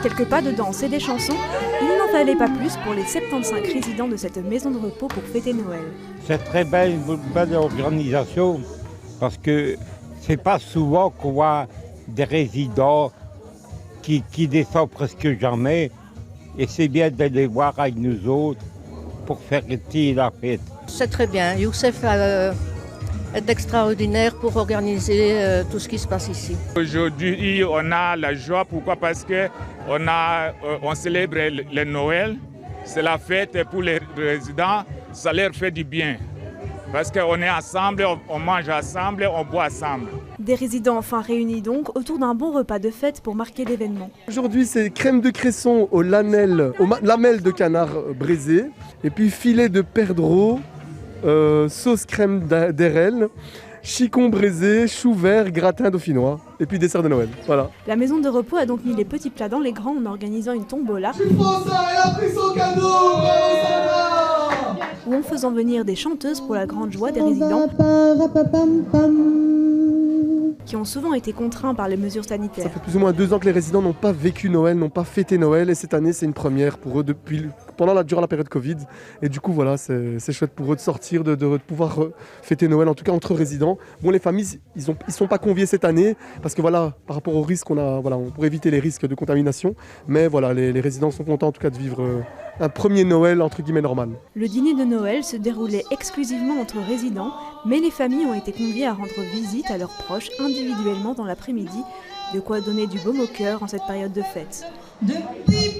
Quelques pas de danse et des chansons, il n'en fallait pas plus pour les 75 résidents de cette maison de repos pour fêter Noël. C'est très belle organisation parce que c'est pas souvent qu'on voit des résidents qui descendent presque jamais et c'est bien de les voir avec nous autres pour faire la fête. C'est très bien. Youssef est extraordinaire pour organiser tout ce qui se passe ici. Aujourd'hui, on a la joie. Pourquoi? Parce qu'on célèbre le Noël. C'est la fête pour les résidents. Ça leur fait du bien. Parce qu'on est ensemble, on mange ensemble, on boit ensemble. Des résidents enfin réunis donc autour d'un bon repas de fête pour marquer l'événement. Aujourd'hui, c'est crème de cresson aux lamelles de canard braisé, et puis filet de perdreau, sauce crème d'érel, chicon braisé, chou vert, gratin dauphinois, et puis dessert de Noël. Voilà. La maison de repos a donc mis les petits plats dans les grands en organisant une tombola. Elle a pris son cadeau, ou en faisant venir des chanteuses pour la grande joie des résidents qui ont souvent été contraints par les mesures sanitaires. Ça fait plus ou moins 2 ans que les résidents n'ont pas vécu Noël, n'ont pas fêté Noël, et cette année c'est une première pour eux durant la période Covid. Et du coup voilà, c'est chouette pour eux de sortir, de pouvoir fêter Noël, en tout cas entre résidents. Bon, les familles, ils sont pas conviés cette année parce que voilà, par rapport aux risques pour éviter les risques de contamination. Mais voilà, les résidents sont contents en tout cas de vivre un premier Noël entre guillemets normal. Le dîner de Noël se déroulait exclusivement entre résidents, mais les familles ont été conviées à rendre visite à leurs proches individuellement dans l'après-midi, de quoi donner du baume au cœur en cette période de fête. Depuis